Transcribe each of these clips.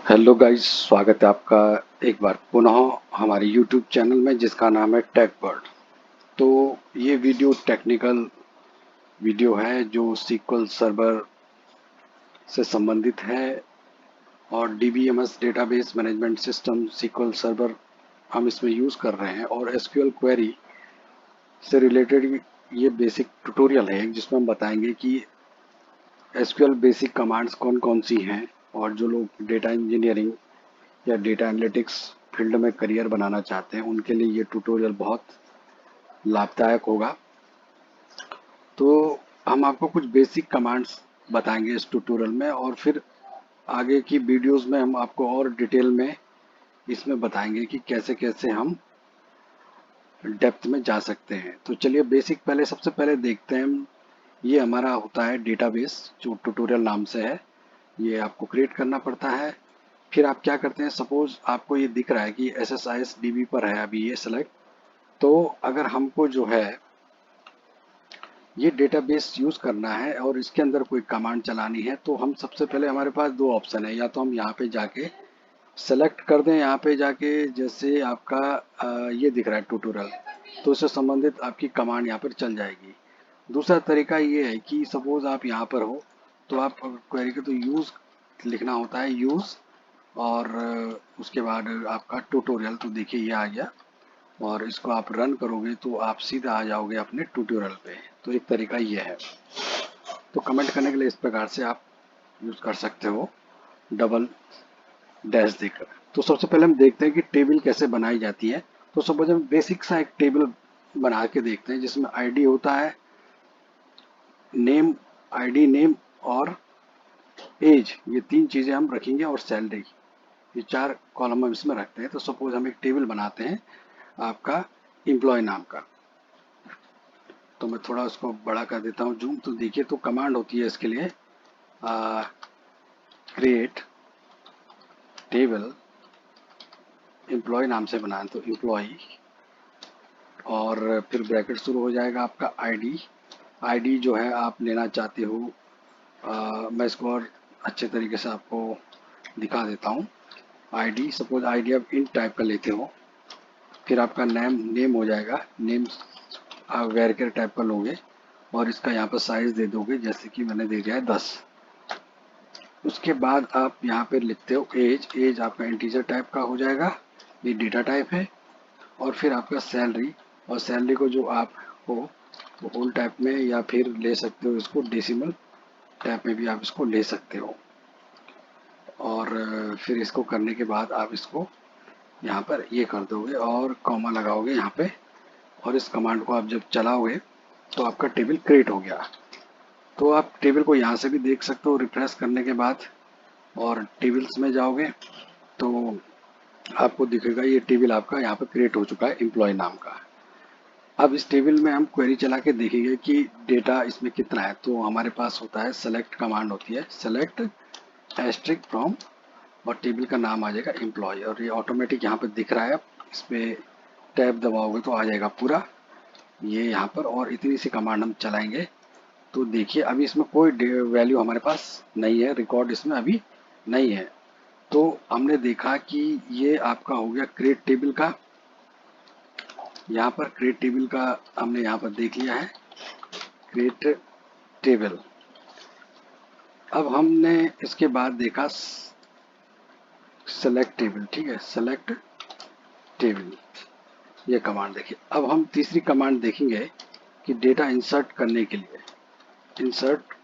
Hello guys, स्वागत है आपका एक बार पुनः हमारे यूट्यूब चैनल में जिसका नाम है टेकबर्ड। तो ये वीडियो टेक्निकल वीडियो है जो सीक्वल सर्वर से संबंधित है और DBMS database management system SQL server हम इसमें यूज़ कर रहे हैं और एसक्यूएल क्वेरी से रिलेटेड ये बेसिक ट्यूटोरियल है जिसमें हम बताएंगे कि एसक्यूएल बेसिक कमांड्स कौन कौन सी हैं और जो लोग डेटा इंजीनियरिंग या डेटा एनालिटिक्स फील्ड में करियर बनाना चाहते हैं उनके लिए ये ट्यूटोरियल बहुत लाभदायक होगा। तो हम आपको कुछ बेसिक कमांड्स बताएंगे इस ट्यूटोरियल में और फिर आगे की वीडियोस में हम आपको और डिटेल में इसमें बताएंगे कि कैसे कैसे हम डेप्थ में जा सकते हैं। तो चलिए बेसिक पहले सबसे पहले देखते हैं हम। ये हमारा होता है डेटाबेस जो ट्यूटोरियल नाम से है, ये आपको क्रिएट करना पड़ता है। फिर आप क्या करते हैं, सपोज आपको ये दिख रहा है कि SSIS DB पर है अभी ये सेलेक्ट। तो अगर हमको जो है ये डेटाबेस यूज करना है और इसके अंदर कोई कमांड चलानी है तो हम सबसे पहले हमारे पास दो ऑप्शन है, या तो हम यहाँ पे जाके सेलेक्ट कर दें, यहाँ पे जाके जैसे आपका ये दिख रहा है ट्यूटोरियल, तो इससे संबंधित आपकी कमांड यहाँ पर चल जाएगी। दूसरा तरीका ये है कि सपोज आप यहाँ पर हो तो आप क्वेरी के तो यूज लिखना होता है, यूज और उसके बाद आपका ट्यूटोरियल। तो देखिए ये आ गया और इसको आप रन करोगे तो आप सीधा आ जाओगे अपने ट्यूटोरियल पे। तो एक तरीका ये है। तो कमेंट करने के लिए इस प्रकार से आप यूज कर सकते हो, डबल डैश देकर। तो सबसे पहले हम देखते हैं कि टेबल कैसे बनाई जाती है। तो सपोज हम बेसिक सा एक टेबल बना के देखते हैं जिसमें आईडी होता है, नेम, आईडी नेम और एज, ये तीन चीजें हम रखेंगे और सैलरी, ये चार कॉलम हम इसमें रखते हैं। तो सपोज हम एक टेबल बनाते हैं आपका एम्प्लॉय नाम का। तो मैं थोड़ा उसको बड़ा कर देता हूँ जूम। तो देखिए तो कमांड होती है इसके लिए क्रिएट टेबल, एम्प्लॉय नाम से बनाएं तो एम्प्लॉय, और फिर ब्रैकेट शुरू हो जाएगा आपका आईडी। आईडी जो है आप लेना चाहते हो, मैं इसको और अच्छे तरीके से आपको दिखा देता हूँ। आईडी, सपोज आईडी आप इन टाइप का लेते हो। फिर आपका नेम, नेम हो जाएगा, नेम आप वेरकेर टाइप का लोगे और इसका यहाँ पर साइज दे दोगे, जैसे कि मैंने दे दिया है 10। उसके बाद आप यहाँ पे लिखते हो एज, एज आपका इंटीजर टाइप का हो जाएगा, ये डेटा टाइप है। और फिर आपका सैलरी, और सैलरी को जो आप हो तो होल टाइप में या फिर ले सकते हो इसको डेसिमल टाइप में भी आप इसको ले सकते हो। और फिर इसको करने के बाद आप इसको यहाँ पर ये कर दोगे और कॉमा लगाओगे यहाँ पे, और इस कमांड को आप जब चलाओगे तो आपका टेबल क्रिएट हो गया। तो आप टेबल को यहाँ से भी देख सकते हो रिफ्रेश करने के बाद, और टेबल्स में जाओगे तो आपको दिखेगा ये टेबल आपका यहाँ पे क्रिएट हो चुका है एम्प्लॉय नाम का। अब इस टेबल में हम क्वेरी चला के देखेंगे कि डेटा इसमें कितना है। तो हमारे पास होता है सेलेक्ट कमांड होती है, सेलेक्ट एस्ट्रिक फ्रॉम, और टेबल का नाम आ जाएगा एम्प्लॉय, और ये ऑटोमेटिक यहाँ पे दिख रहा है। इस पे टैब दबाओगे तो आ जाएगा पूरा ये यहाँ पर, और इतनी सी कमांड हम चलाएंगे। तो देखिए अभी इसमें कोई वैल्यू हमारे पास नहीं है, रिकॉर्ड इसमें अभी नहीं है। तो हमने देखा कि ये आपका हो गया क्रिएट टेबल का। यहाँ पर क्रिएट टेबल का हमने यहाँ पर देख लिया है, क्रिएट टेबल। अब हमने इसके बाद देखा सेलेक्ट टेबल, ठीक है, सेलेक्ट टेबल, ये कमांड देखिए। अब हम तीसरी कमांड देखेंगे कि डेटा इंसर्ट करने के लिए, इंसर्ट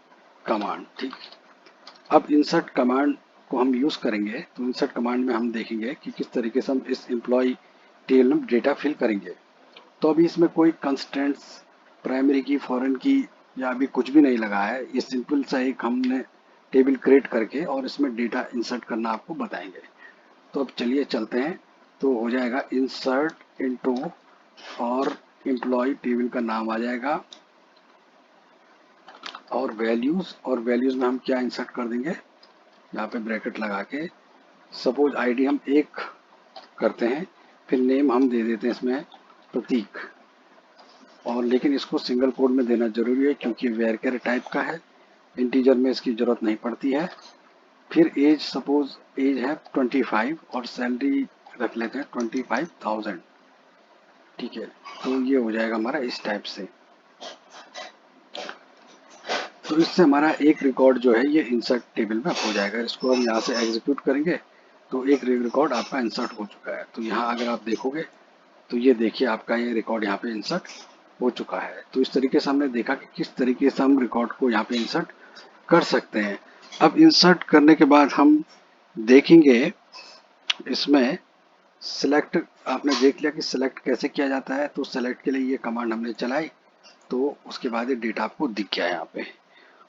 कमांड, ठीक। अब इंसर्ट कमांड को हम यूज करेंगे। तो इंसर्ट कमांड में हम देखेंगे कि किस तरीके से हम इस एम्प्लॉय टेबल में डेटा फिल करेंगे। तो अभी इसमें कोई कंस्ट्रेंट्स प्राइमरी की, फॉरेन की या अभी कुछ भी नहीं लगा है। ये सिंपल सा एक हमने टेबल क्रिएट करके और इसमें डेटा इंसर्ट करना आपको बताएंगे। तो अब चलिए चलते हैं। तो हो जाएगा इंसर्ट इनटू, और एम्प्लॉय टेबल का नाम आ जाएगा, और वैल्यूज, और वैल्यूज में हम क्या इंसर्ट कर देंगे, यहाँ पे ब्रैकेट लगा के सपोज आईडी हम एक करते हैं, फिर नेम हम दे देते हैं इसमें प्रतीक, और लेकिन इसको सिंगल कोड में देना जरूरी है क्योंकि वेरकेर टाइप का है, इंटीजर में इसकी जरूरत नहीं पड़ती है। फिर एज, सपोज एज है 25 और सैलरी रख लेते हैं 25,000। ठीक है, तो ये हो जाएगा हमारा इस टाइप से। तो इससे हमारा एक रिकॉर्ड जो है ये इंसर्ट टेबल में हो जाएगा। इसको हम यहाँ से एग्जीक्यूट करेंगे तो एक रिकॉर्ड आपका इंसर्ट हो चुका है। तो यहाँ अगर आप देखोगे तो ये देखिए आपका ये रिकॉर्ड यहाँ पे इंसर्ट हो चुका है। तो इस तरीके से हमने देखा कि किस तरीके से हम रिकॉर्ड को यहाँ पे इंसर्ट कर सकते हैं। अब इंसर्ट करने के बाद हम देखेंगे इसमें सिलेक्ट, आपने देख लिया कि सिलेक्ट कैसे किया जाता है। तो सिलेक्ट के लिए ये कमांड हमने चलाई तो उसके बाद ये डेटा आपको दिख गया यहाँ पे।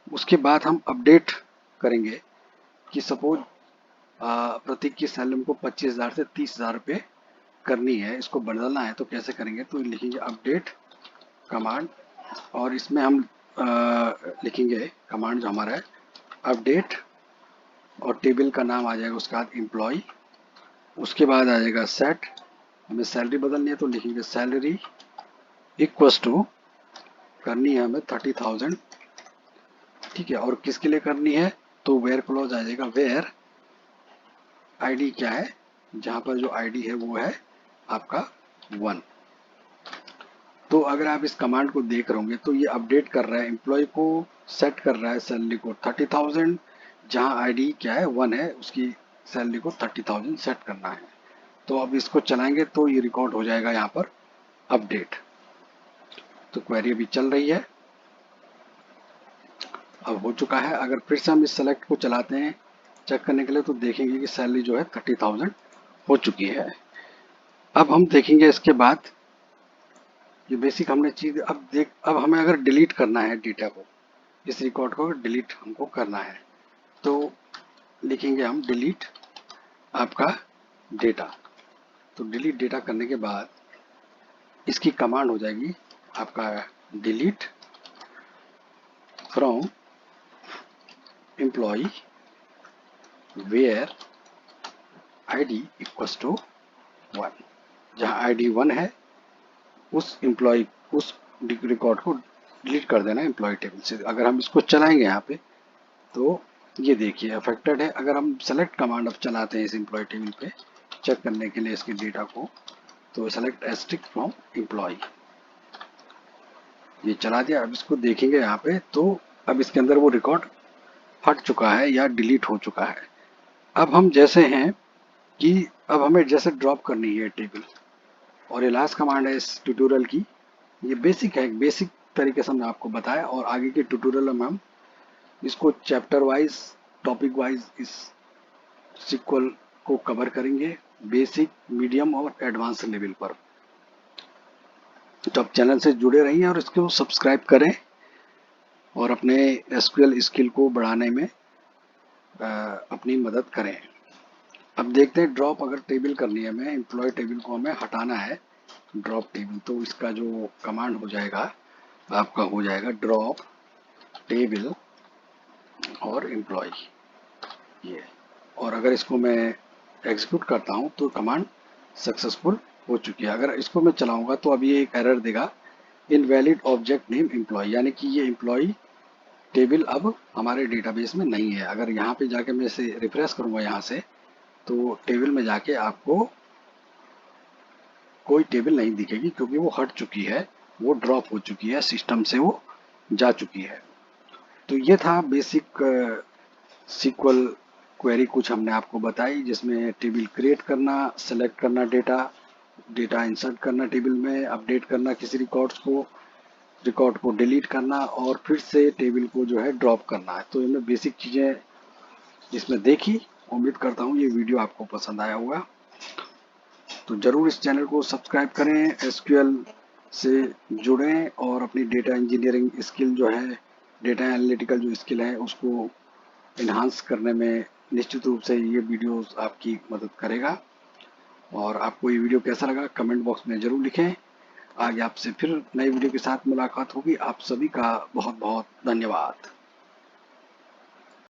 उसके बाद हम अपडेट करेंगे कि सपोज प्रतीक की सैलरी हमको 25,000 से 30,000 रुपये करनी है, इसको बदलना है। तो कैसे करेंगे, तो लिखेंगे अपडेट कमांड और इसमें हम लिखेंगे कमांड जो हमारा है अपडेट और टेबल का नाम आ जाएगा उसके बाद एम्प्लॉय। उसके बाद आ जाएगा सेट, हमें सैलरी बदलनी है तो लिखेंगे सैलरी इक्वल्स टू, करनी है हमें 30,000। ठीक है, और किसके लिए करनी है, तो वेयर क्लॉज आ जाएगा, वेयर आईडी क्या है, जहां पर जो आईडी है वो है आपका 1। तो अगर आप इस कमांड को देख रहे होंगे तो ये अपडेट कर रहा है एम्प्लॉय को, सेट कर रहा है सैलरी को 30,000, जहां आईडी क्या है 1 है, उसकी सैलरी को 30,000 सेट करना है। तो अब इसको चलाएंगे तो ये रिकॉर्ड हो जाएगा यहाँ पर अपडेट। तो क्वेरी अभी चल रही है, अब हो चुका है। अगर फिर से हम इस सेलेक्ट को चलाते हैं चेक करने के लिए तो देखेंगे कि सैलरी जो है 30,000 हो चुकी है। अब हम देखेंगे इसके बाद ये बेसिक हमने चीज अब हमें अगर डिलीट करना है डेटा को, इस रिकॉर्ड को डिलीट हमको करना है तो लिखेंगे हम डिलीट आपका डेटा। तो डिलीट डेटा करने के बाद इसकी कमांड हो जाएगी आपका delete from employ where ID equals to 1, जहां आईडी 1 है उस एम्प्लॉय उस रिकॉर्ड को डिलीट कर देना एम्प्लॉय टेबल से। अगर हम इसको चलाएंगे यहाँ पे तो ये देखिए अफेक्टेड है। अगर हम सेलेक्ट कमांड अब चलाते हैं इस एम्प्लॉय टेबल पे चेक करने के लिए इसके डेटा को, तो सेलेक्ट एस्ट्रिक फ्रॉम एम्प्लॉय, ये चला दिया। अब इसको देखेंगे यहाँ पे तो अब इसके अंदर वो रिकॉर्ड हट चुका है या डिलीट हो चुका है। अब हम जैसे हैं कि अब हमें जैसे ड्रॉप करनी है टेबल, और ये लास्ट कमांड है इस ट्यूटोरियल की, ये बेसिक है, बेसिक तरीके से हमने आपको बताया और आगे के ट्यूटोरियल में हम इसको चैप्टर वाइज टॉपिक वाइज इस सीक्वल को कवर करेंगे, बेसिक मीडियम और एडवांस लेवल पर। तो आप चैनल से जुड़े रहिए और इसको सब्सक्राइब करें और अपने एसक्यूएल स्किल को बढ़ाने में अपनी मदद करें। अब देखते हैं ड्रॉप अगर टेबल करनी है हमें, एम्प्लॉय टेबल को हमें हटाना है ड्रॉप टेबल, तो इसका जो कमांड हो जाएगा आपका हो जाएगा ड्रॉप टेबल और एम्प्लॉय ये। और अगर इसको मैं एग्जीक्यूट करता हूं तो कमांड सक्सेसफुल हो चुकी है। अगर इसको मैं चलाऊंगा तो अब ये एक एरर देगा इनवैलिड ऑब्जेक्ट नेम एम्प्लॉय, यानी कि ये एम्प्लॉय टेबल अब हमारे डेटाबेस में नहीं है। अगर यहाँ पे जाके मैं इसे रिफ्रेश करूंगा यहाँ से तो टेबल में जाके आपको कोई टेबल नहीं दिखेगी क्योंकि वो हट चुकी है, वो ड्रॉप हो चुकी है, सिस्टम से वो जा चुकी है। तो ये था बेसिक सीक्वल क्वेरी, कुछ हमने आपको बताई जिसमें टेबल क्रिएट करना, सेलेक्ट करना डेटा, डेटा इंसर्ट करना टेबल में, अपडेट करना किसी रिकॉर्ड को डिलीट करना और फिर से टेबल को जो है ड्रॉप करना है। तो इनमें बेसिक चीज़ें इसमें देखी। उम्मीद करता हूँ ये वीडियो आपको पसंद आया होगा। तो ज़रूर इस चैनल को सब्सक्राइब करें, एसक्यूएल से जुड़ें और अपनी डेटा इंजीनियरिंग स्किल जो है, डेटा एनालिटिकल जो स्किल है उसको इन्हांस करने में निश्चित रूप से ये वीडियो आपकी मदद करेगा। और आपको ये वीडियो कैसा लगा कमेंट बॉक्स में ज़रूर लिखें। आगे आपसे फिर नई वीडियो के साथ मुलाकात होगी। आप सभी का बहुत बहुत धन्यवाद।